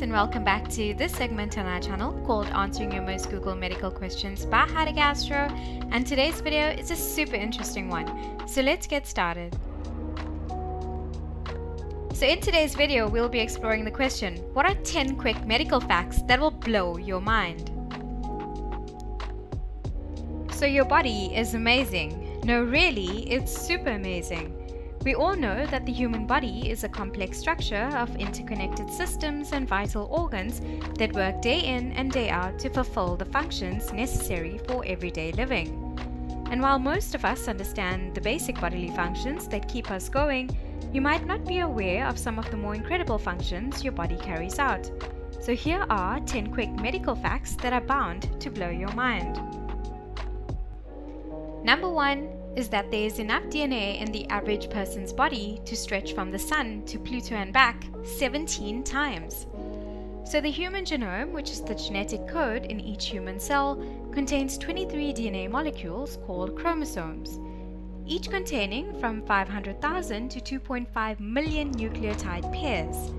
and welcome back to this segment on our channel called Answering Your Most Googled Medical Questions by Gastro, and today's video is a super interesting one, so let's get started. So in today's video we'll be exploring the question, what are 10 quick medical facts that will blow your mind? So your body is amazing. No, really, it's super amazing. We all know that the human body is a complex structure of interconnected systems and vital organs that work day in and day out to fulfill the functions necessary for everyday living. And while most of us understand the basic bodily functions that keep us going, you might not be aware of some of the more incredible functions your body carries out. So here are 10 quick medical facts that are bound to blow your mind. Number 1 is that there is enough DNA in the average person's body to stretch from the sun to Pluto and back 17 times. So the human genome, which is the genetic code in each human cell, contains 23 DNA molecules called chromosomes, each containing from 500,000 to 2.5 million nucleotide pairs.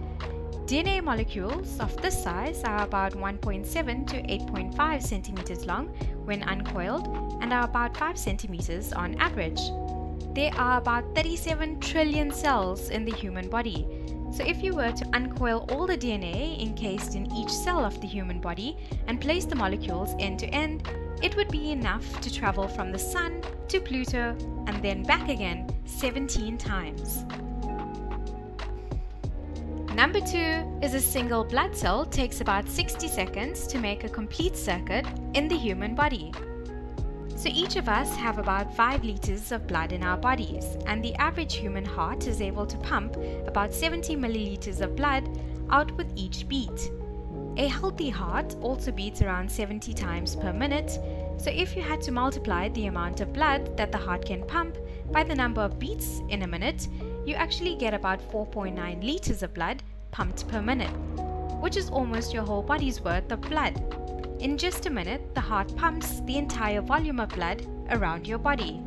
DNA molecules of this size are about 1.7 to 8.5 centimeters long when uncoiled and are about 5 centimeters on average. There are about 37 trillion cells in the human body. So if you were to uncoil all the DNA encased in each cell of the human body and place the molecules end to end, it would be enough to travel from the sun to Pluto and then back again 17 times. Number 2 is a single blood cell takes about 60 seconds to make a complete circuit in the human body. So each of us have about 5 liters of blood in our bodies, and the average human heart is able to pump about 70 milliliters of blood out with each beat. A healthy heart also beats around 70 times per minute, so if you had to multiply the amount of blood that the heart can pump by the number of beats in a minute, you actually get about 4.9 liters of blood pumped per minute, which is almost your whole body's worth of blood. In just a minute, the heart pumps the entire volume of blood around your body.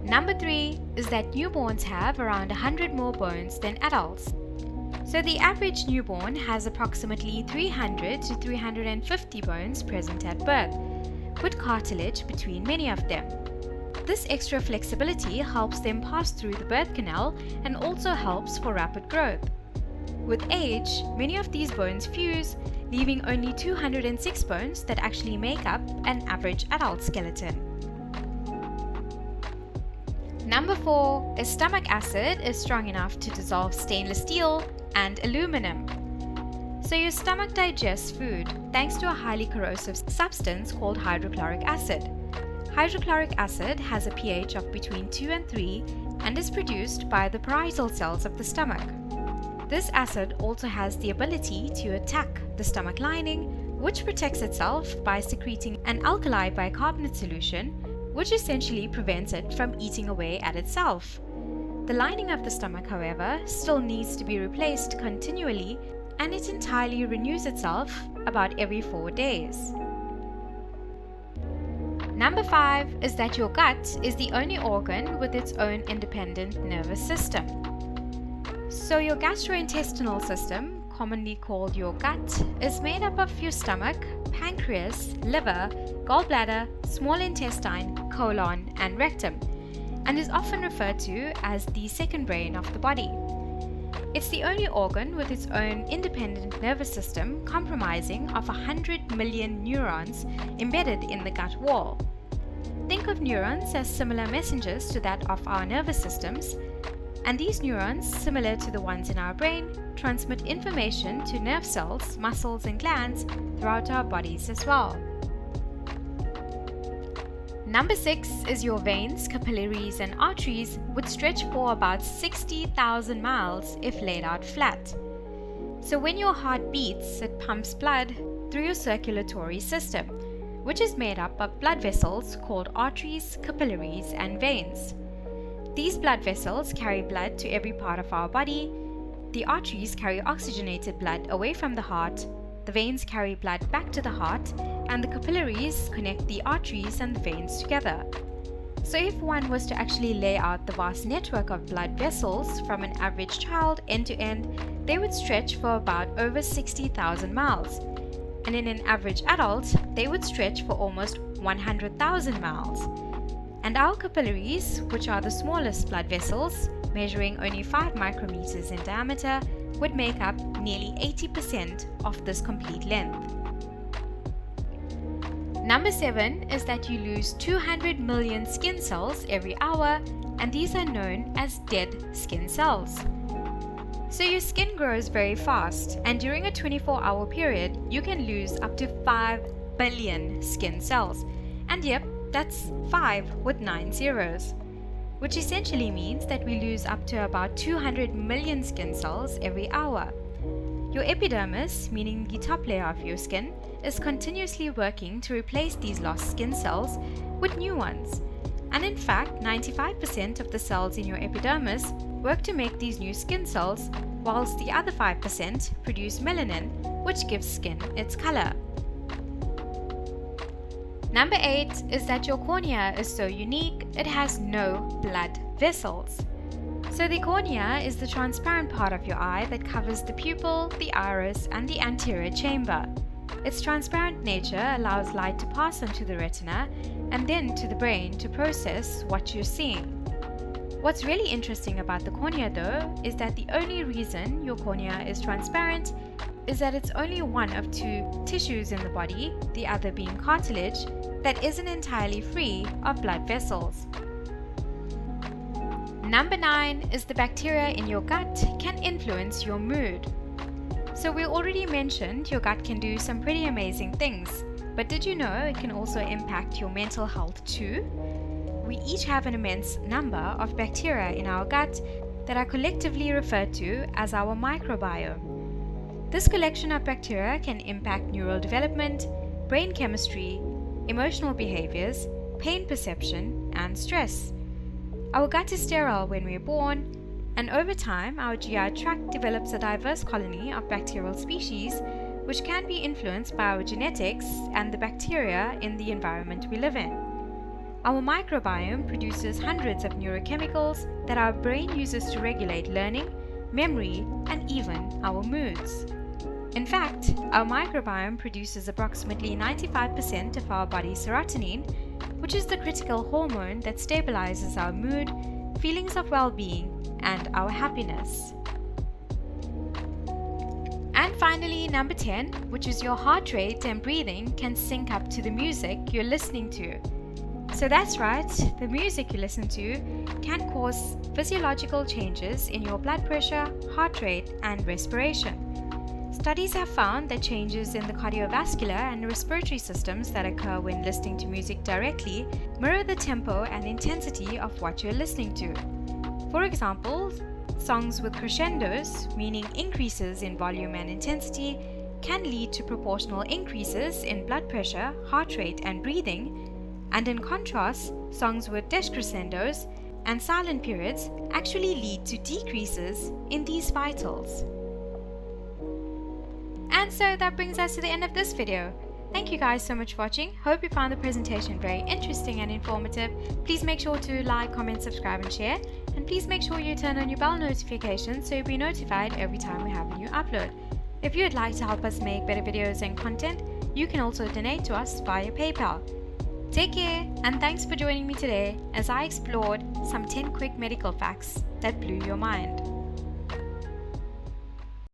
Number 3 is that newborns have around 100 more bones than adults. So the average newborn has approximately 300 to 350 bones present at birth, with cartilage between many of them. This extra flexibility helps them pass through the birth canal and also helps for rapid growth. With age, many of these bones fuse, leaving only 206 bones that actually make up an average adult skeleton. Number 4 is stomach acid is strong enough to dissolve stainless steel and aluminum. So your stomach digests food thanks to a highly corrosive substance called hydrochloric acid. Hydrochloric acid has a pH of between 2 and 3 and is produced by the parietal cells of the stomach. This acid also has the ability to attack the stomach lining, which protects itself by secreting an alkali bicarbonate solution, which essentially prevents it from eating away at itself. The lining of the stomach, however, still needs to be replaced continually, and it entirely renews itself about every 4 days. Number 5 is that your gut is the only organ with its own independent nervous system. So your gastrointestinal system, commonly called your gut, is made up of your stomach, pancreas, liver, gallbladder, small intestine, colon, and rectum, and is often referred to as the second brain of the body. It's the only organ with its own independent nervous system comprising of 100 million neurons embedded in the gut wall. Think of neurons as similar messengers to that of our nervous systems, and these neurons, similar to the ones in our brain, transmit information to nerve cells, muscles, and glands throughout our bodies as well. Number 6 is your veins, capillaries, and arteries, which stretch for about 60,000 miles if laid out flat. So when your heart beats, it pumps blood through your circulatory system, which is made up of blood vessels called arteries, capillaries, and veins. These blood vessels carry blood to every part of our body. The arteries carry oxygenated blood away from the heart. The veins carry blood back to the heart, and the capillaries connect the arteries and the veins together. So if one was to actually lay out the vast network of blood vessels from an average child end to end, they would stretch for about over 60,000 miles. And in an average adult, they would stretch for almost 100,000 miles. And our capillaries, which are the smallest blood vessels, measuring only 5 micrometers in diameter, would make up nearly 80% of this complete length. Number 7 is that you lose 200 million skin cells every hour, and these are known as dead skin cells. So your skin grows very fast, and during a 24-hour period, you can lose up to 5 billion skin cells. And yep, that's 5 with 9 zeros, which essentially means that we lose up to about 200 million skin cells every hour. Your epidermis, meaning the top layer of your skin, is continuously working to replace these lost skin cells with new ones. And in fact, 95% of the cells in your epidermis work to make these new skin cells, whilst the other 5% produce melanin, which gives skin its color. Number 8 is that your cornea is so unique, it has no blood vessels. So the cornea is the transparent part of your eye that covers the pupil, the iris, and the anterior chamber. Its transparent nature allows light to pass onto the retina and then to the brain to process what you're seeing. What's really interesting about the cornea though is that the only reason your cornea is transparent is that it's only one of 2 tissues in the body, the other being cartilage, that isn't entirely free of blood vessels. Number 9 is the bacteria in your gut can influence your mood. So we already mentioned your gut can do some pretty amazing things, but did you know it can also impact your mental health too? We each have an immense number of bacteria in our gut that are collectively referred to as our microbiome. This collection of bacteria can impact neural development, brain chemistry, emotional behaviors, pain perception, and stress. Our gut is sterile when we are born, and over time our GI tract develops a diverse colony of bacterial species which can be influenced by our genetics and the bacteria in the environment we live in. Our microbiome produces hundreds of neurochemicals that our brain uses to regulate learning, memory, and even our moods. In fact, our microbiome produces approximately 95% of our body's serotonin, which is the critical hormone that stabilizes our mood, feelings of well-being, and our happiness. And finally, number 10, which is your heart rate and breathing can sync up to the music you're listening to. So that's right, the music you listen to can cause physiological changes in your blood pressure, heart rate, and respiration. Studies have found that changes in the cardiovascular and respiratory systems that occur when listening to music directly mirror the tempo and intensity of what you're listening to. For example, songs with crescendos, meaning increases in volume and intensity, can lead to proportional increases in blood pressure, heart rate, and breathing, and in contrast, songs with decrescendos and silent periods actually lead to decreases in these vitals. And so that brings us to the end of this video. Thank you guys so much for watching. Hope you found the presentation very interesting and informative. Please make sure to like, comment, subscribe, and share. And please make sure you turn on your bell notifications so you'll be notified every time we have a new upload. If you would like to help us make better videos and content, you can also donate to us via PayPal. Take care, and thanks for joining me today as I explored some 10 quick medical facts that blew your mind.